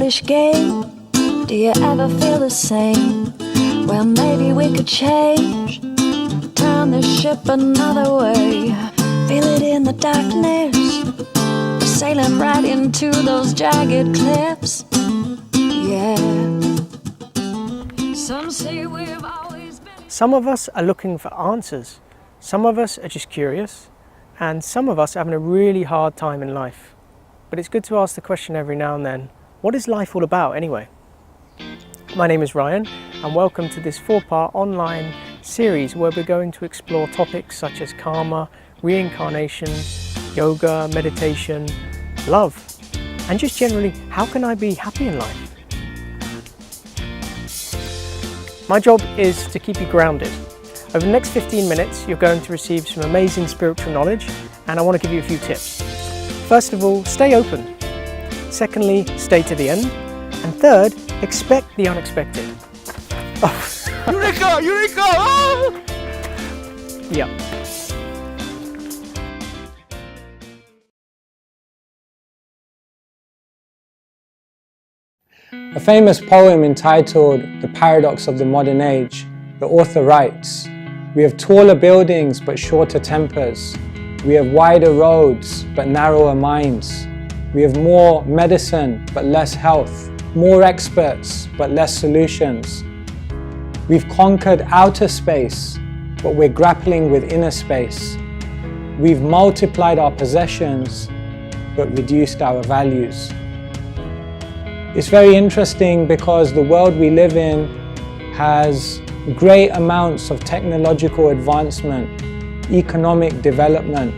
childish game. Do you ever feel the same? Well, maybe we could change, turn the ship another way. Feel it in the darkness, we're sailing right into those jagged cliffs. Yeah. Some say we've always been. Some of us are looking for answers. Some of us are just curious. And some of us are having a really hard time in life. But it's good to ask the question every now and then, what is life all about anyway? My name is Ryan, and welcome to this 4-part online series where we're going to explore topics such as karma, reincarnation, yoga, meditation, love, and just generally, how can I be happy in life? My job is to keep you grounded. Over the next 15 minutes, you're going to receive some amazing spiritual knowledge, and I want to give you a few tips. First of all, stay open. Secondly, stay to the end. And third, expect the unexpected. Oh. Eureka! Eureka! Oh! Yeah. A famous poem entitled "The Paradox of the Modern Age," the author writes, "We have taller buildings but shorter tempers. We have wider roads but narrower minds. We have more medicine but less health. More experts but less solutions. We've conquered outer space, but we're grappling with inner space. We've multiplied our possessions, but reduced our values." It's very interesting because the world we live in has great amounts of technological advancement, economic development.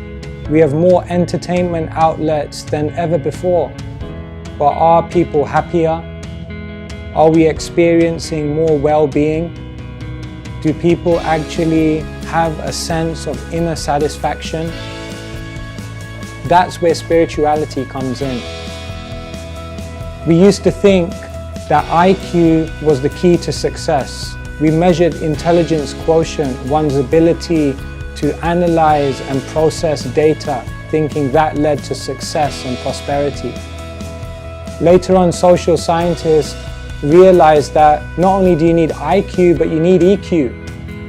We have more entertainment outlets than ever before. But are people happier? Are we experiencing more well-being? Do people actually have a sense of inner satisfaction? That's where spirituality comes in. We used to think that IQ was the key to success. We measured intelligence quotient, one's ability to analyze and process data, thinking that led to success and prosperity. Later on, social scientists realized that not only do you need IQ, but you need EQ,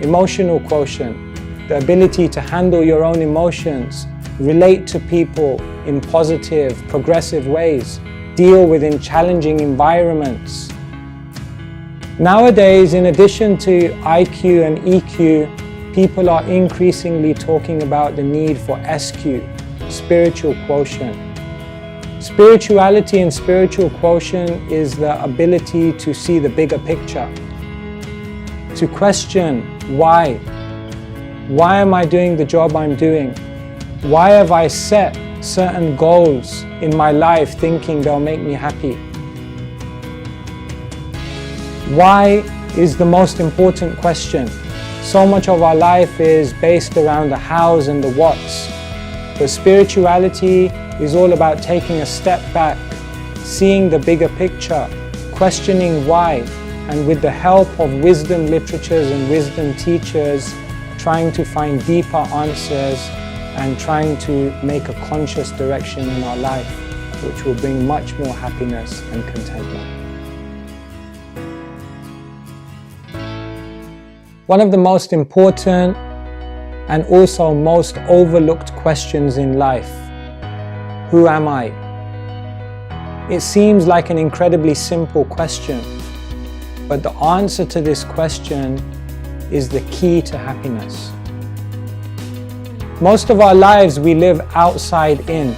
emotional quotient, the ability to handle your own emotions, relate to people in positive, progressive ways, deal within challenging environments. Nowadays, in addition to IQ and EQ, people are increasingly talking about the need for SQ, spiritual quotient. Spirituality and spiritual quotient is the ability to see the bigger picture, to question why. Why am I doing the job I'm doing? Why have I set certain goals in my life thinking they'll make me happy? Why is the most important question. So much of our life is based around the hows and the whats. But spirituality is all about taking a step back, seeing the bigger picture, questioning why, and with the help of wisdom literatures and wisdom teachers, trying to find deeper answers and trying to make a conscious direction in our life, which will bring much more happiness and contentment. One of the most important and also most overlooked questions in life: who am I? It seems like an incredibly simple question, but the answer to this question is the key to happiness. Most of our lives we live outside in.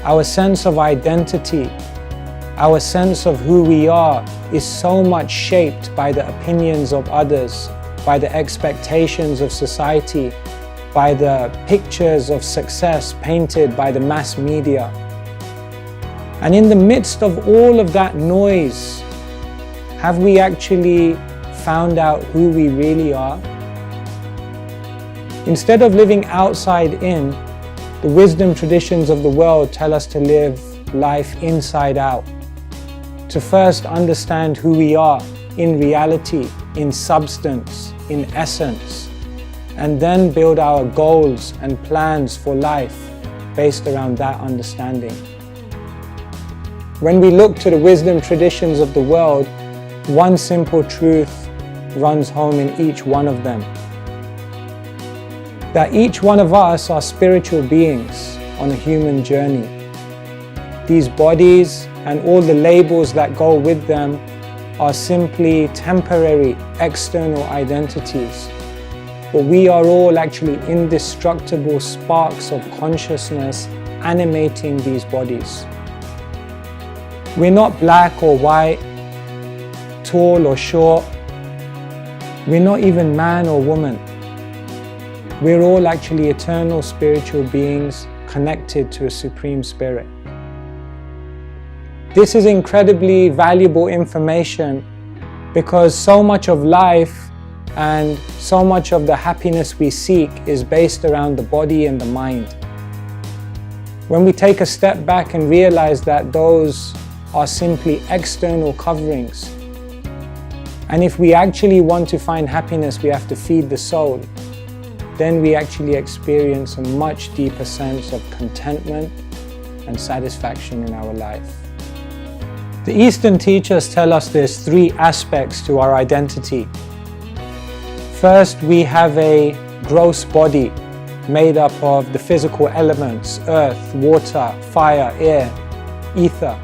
Our sense of identity, our sense of who we are is so much shaped by the opinions of others, by the expectations of society, by the pictures of success painted by the mass media. And in the midst of all of that noise, have we actually found out who we really are? Instead of living outside in, the wisdom traditions of the world tell us to live life inside out, to first understand who we are in reality, in substance, in essence, and then build our goals and plans for life based around that understanding. When we look to the wisdom traditions of the world, one simple truth runs home in each one of them. That each one of us are spiritual beings on a human journey. These bodies and all the labels that go with them are simply temporary external identities. But we are all actually indestructible sparks of consciousness animating these bodies. We're not black or white, tall or short. We're not even man or woman. We're all actually eternal spiritual beings connected to a supreme spirit. This is incredibly valuable information because so much of life and so much of the happiness we seek is based around the body and the mind. When we take a step back and realize that those are simply external coverings, and if we actually want to find happiness, we have to feed the soul, then we actually experience a much deeper sense of contentment and satisfaction in our life. The Eastern teachers tell us there's three aspects to our identity. First, we have a gross body made up of the physical elements: earth, water, fire, air, ether.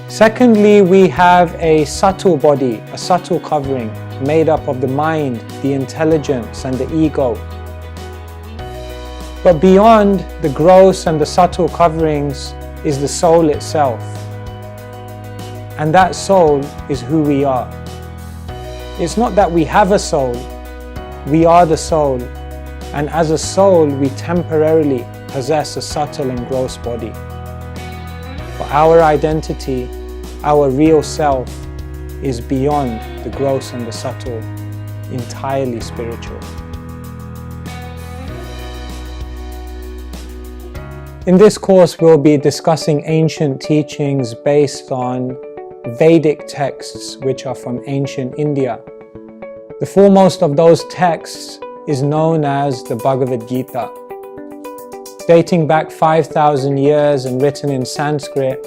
Secondly, we have a subtle body, a subtle covering, made up of the mind, the intelligence, and the ego. But beyond the gross and the subtle coverings is the soul itself. And that soul is who we are. It's not that we have a soul, we are the soul. And as a soul, we temporarily possess a subtle and gross body. But our identity, our real self, is beyond the gross and the subtle, entirely spiritual. In this course, we'll be discussing ancient teachings based on Vedic texts, which are from ancient India. The foremost of those texts is known as the Bhagavad Gita. Dating back 5,000 years and written in Sanskrit,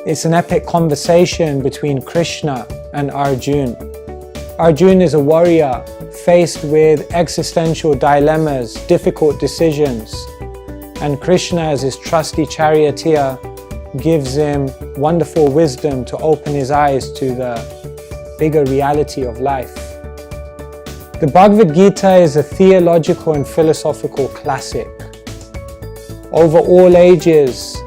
it's an epic conversation between Krishna and Arjuna. Arjuna is a warrior faced with existential dilemmas, difficult decisions, and Krishna, as his trusty charioteer, gives him wonderful wisdom to open his eyes to the bigger reality of life. The Bhagavad Gita is a theological and philosophical classic. Over all ages,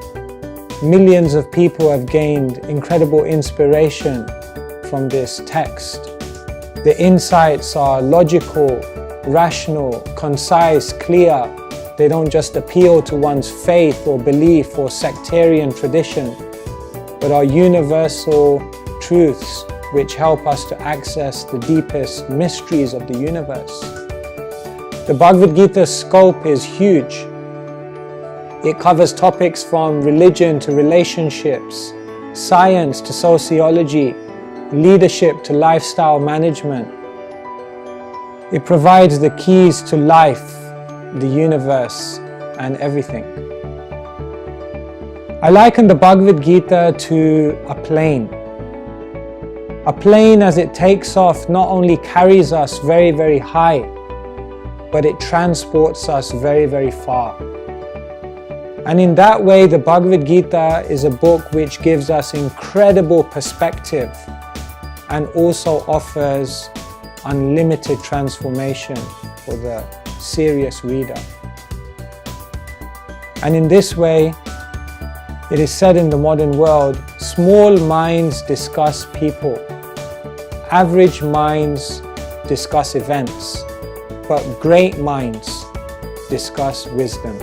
millions of people have gained incredible inspiration from this text. The insights are logical, rational, concise, clear. They don't just appeal to one's faith or belief or sectarian tradition, but are universal truths which help us to access the deepest mysteries of the universe. The Bhagavad Gita's scope is huge. It covers topics from religion to relationships, science to sociology, leadership to lifestyle management. It provides the keys to life, the universe, and everything. I liken the Bhagavad Gita to a plane. A plane, as it takes off, not only carries us very, very high, but it transports us very, very far. And in that way, the Bhagavad Gita is a book which gives us incredible perspective and also offers unlimited transformation for the serious reader. And in this way, it is said in the modern world, small minds discuss people, average minds discuss events, but great minds discuss wisdom.